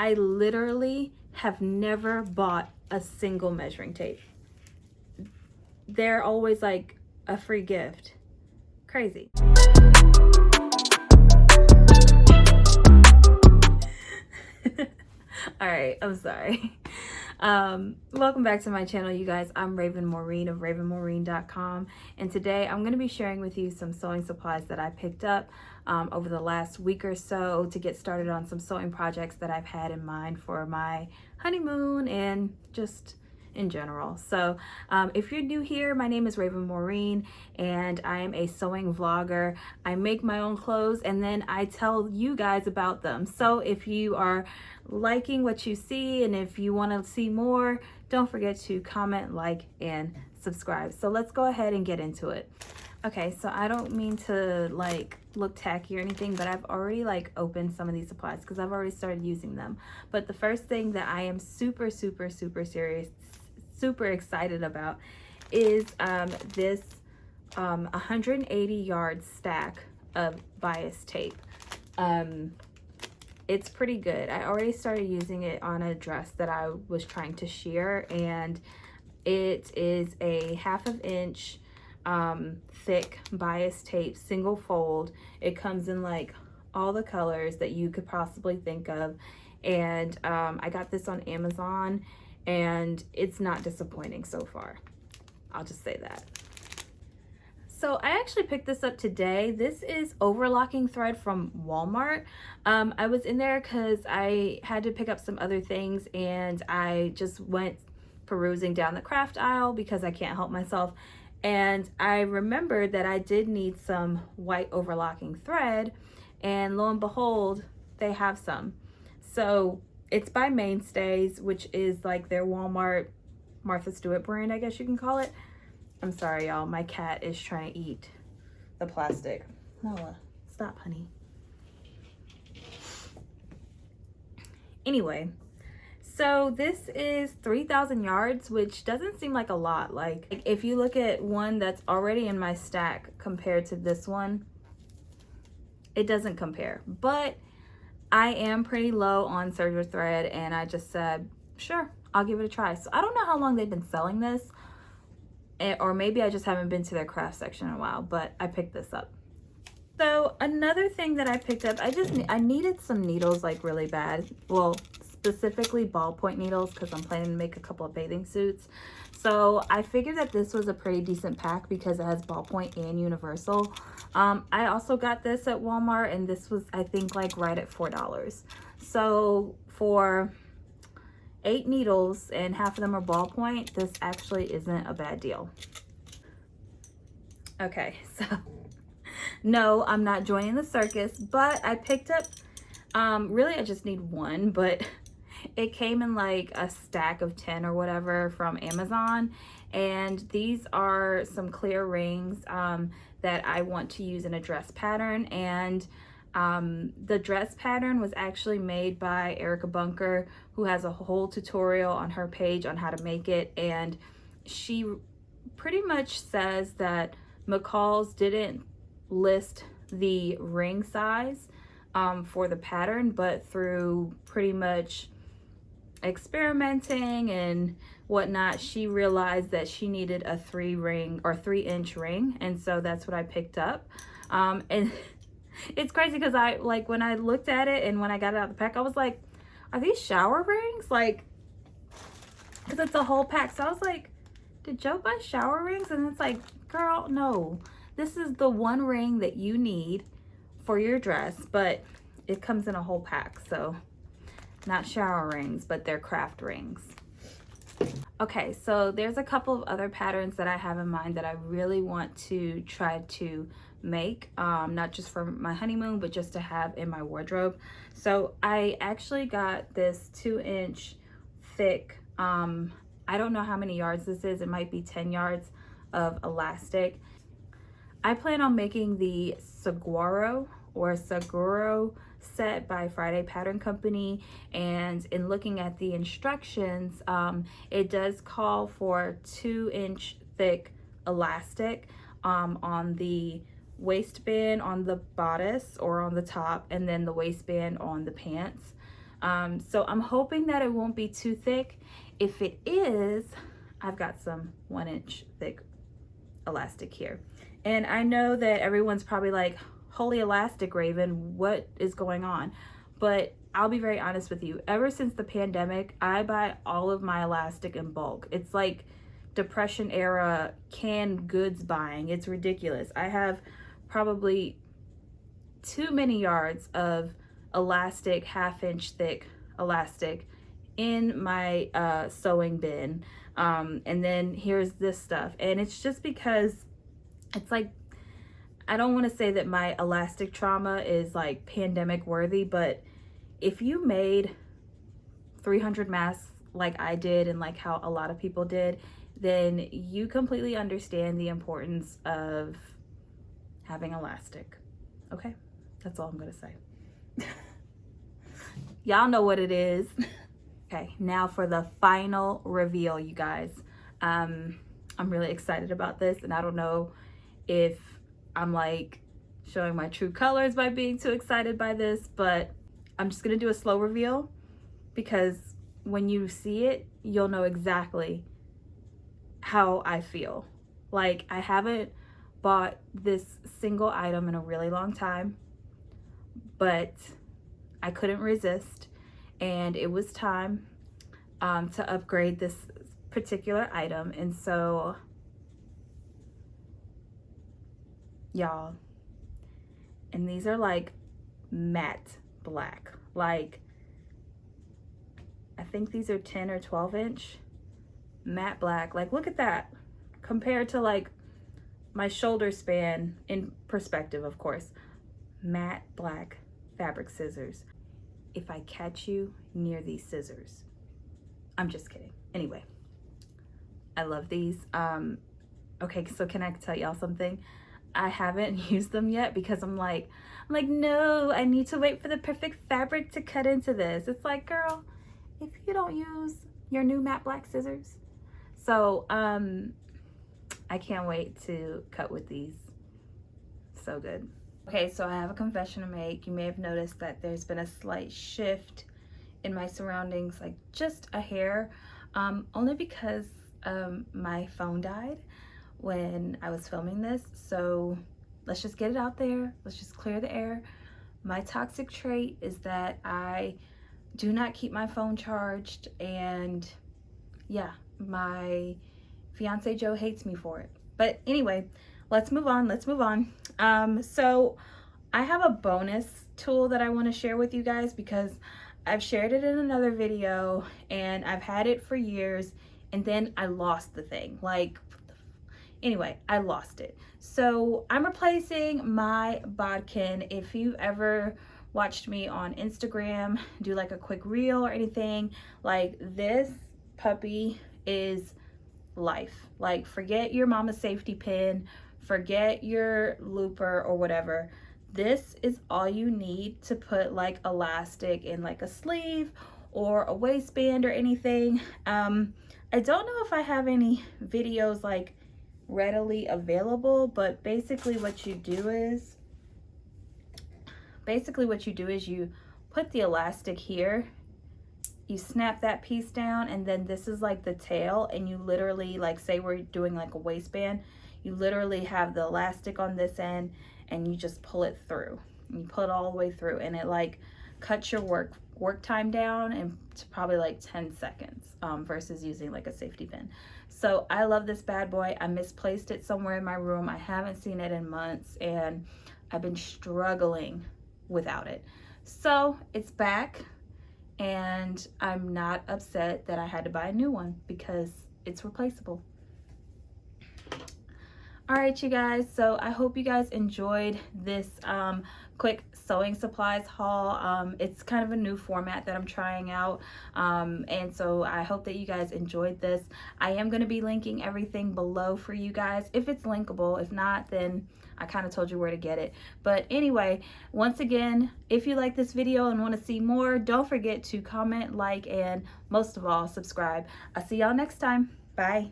I literally have never bought a single measuring tape. They're always like a free gift. Crazy. All right, I'm sorry. Welcome back to my channel, you guys. I'm Raven Maureen of ravenmaureen.com, and today I'm going to be sharing with you some sewing supplies that I picked up over the last week or so to get started on some sewing projects that I've had in mind for my honeymoon and just in general. So if you're new here, my name is Raven Maureen and I am a sewing vlogger. I make my own clothes and then I tell you guys about them. So if you are liking what you see and if you want to see more, don't forget to comment, like, and subscribe. So let's go ahead and get into it. Okay, so I don't mean to like look tacky or anything, but I've already like opened some of these supplies because I've already started using them. But the first thing that I am super excited about is this 180 yard stack of bias tape. It's pretty good. I already started using it on a dress that I was trying to shear, and it is a 1/2 inch thick bias tape, single fold. It comes in like all the colors that you could possibly think of, and I got this on Amazon and it's not disappointing so far. I'll just say that. So I actually picked this up today. This is overlocking thread from Walmart. I was in there because I had to pick up some other things and I just went perusing down the craft aisle because I can't help myself. And I remembered that I did need some white overlocking thread, and lo and behold, they have some. So it's by Mainstays, which is like their Walmart Martha Stewart brand, I guess you can call it. I'm sorry, y'all. My cat is trying to eat the plastic. Noah, stop, honey. Anyway, so this is 3,000 yards, which doesn't seem like a lot. Like if you look at one that's already in my stack compared to this one, it doesn't compare. But I am pretty low on Serger thread, and I just said, sure, I'll give it a try. So I don't know how long they've been selling this, or maybe I just haven't been to their craft section in a while, but I picked this up. So another thing that I picked up, I needed some needles like really bad. Well, specifically ballpoint needles because I'm planning to make a couple of bathing suits. So I figured that this was a pretty decent pack because it has ballpoint and universal. I also got this at Walmart, and this was, I think, like right at $4. So for 8 needles and half of them are ballpoint, this actually isn't a bad deal. Okay, so no, I'm not joining the circus, but I picked up, really I just need one, but it came in like a stack of 10 or whatever from Amazon, and these are some clear rings that I want to use in a dress pattern. And the dress pattern was actually made by Erica Bunker, who has a whole tutorial on her page on how to make it, and she pretty much says that McCall's didn't list the ring size for the pattern, but through pretty much experimenting and whatnot, she realized that she needed a 3-inch ring, and so that's what I picked up. And it's crazy because I like when I looked at it and when I got it out of the pack, I was like, are these shower rings? Like, because it's a whole pack. So I was like, did Joe buy shower rings? And it's like, girl, no, this is the one ring that you need for your dress, but it comes in a whole pack. So not shower rings, but they're craft rings. Okay, so there's a couple of other patterns that I have in mind that I really want to try to make, not just for my honeymoon, but just to have in my wardrobe. So I actually got this 2-inch thick, I don't know how many yards this is, it might be 10 yards of elastic. I plan on making the Saguaro set by Friday Pattern Company, and in looking at the instructions, it does call for 2-inch thick elastic on the waistband on the bodice or on the top, and then the waistband on the pants. So I'm hoping that it won't be too thick. If it is, I've got some 1-inch thick elastic here. And I know that everyone's probably like, holy elastic, Raven, what is going on? But I'll be very honest with you. Ever since the pandemic, I buy all of my elastic in bulk. It's like Depression era canned goods buying. It's ridiculous. I have probably too many yards of elastic, 1/2-inch thick elastic in my sewing bin. And then here's this stuff. And it's just because it's like, I don't want to say that my elastic trauma is like pandemic worthy, but if you made 300 masks like I did and like how a lot of people did, then you completely understand the importance of having elastic. Okay, that's all I'm gonna say. Y'all know what it is. Okay, now for the final reveal, you guys. I'm really excited about this, and I don't know if I'm like showing my true colors by being too excited by this, but I'm just gonna do a slow reveal because when you see it, you'll know exactly how I feel. Like, I haven't bought this single item in a really long time, but I couldn't resist, and it was time to upgrade this particular item. And so, y'all, and these are like matte black. Like, I think these are 10 or 12-inch matte black. Like, look at that compared to like my shoulder span, in perspective, of course. Matte black fabric scissors. If I catch you near these scissors, I'm just kidding. Anyway, I love these. Okay, so can I tell y'all something? I haven't used them yet because I'm like, no, I need to wait for the perfect fabric to cut into this. It's like, girl, if you don't use your new matte black scissors. So I can't wait to cut with these. So good. Okay, so I have a confession to make. You may have noticed that there's been a slight shift in my surroundings, like just a hair, only because my phone died when I was filming this. So let's just get it out there. Let's just clear the air. My toxic trait is that I do not keep my phone charged, and yeah, my fiance Joe hates me for it. But anyway, let's move on. So I have a bonus tool that I want to share with you guys because I've shared it in another video and I've had it for years, and then I lost the thing. Like, anyway, I lost it. So I'm replacing my bodkin. If you've ever watched me on Instagram do like a quick reel or anything, like, this puppy is life. Like, forget your mama's safety pin, forget your looper or whatever. This is all you need to put like elastic in like a sleeve or a waistband or anything. I don't know if I have any videos like readily available, but basically what you do is you put the elastic here, you snap that piece down, and then this is like the tail, and you literally, like, say we're doing like a waistband, you literally have the elastic on this end and you just pull it through. You pull it all the way through, and it like cuts your work time down and to probably like 10 seconds versus using like a safety pin. So I love this bad boy. I misplaced it somewhere in my room. I haven't seen it in months and I've been struggling without it. So it's back, and I'm not upset that I had to buy a new one because it's replaceable. All right, you guys, so I hope you guys enjoyed this quick sewing supplies haul. It's kind of a new format that I'm trying out, and so I hope that you guys enjoyed this. I am going to be linking everything below for you guys if it's linkable. If not, then I kind of told you where to get it. But anyway, once again, if you like this video and want to see more, don't forget to comment, like, and most of all, subscribe. I'll see y'all next time. Bye.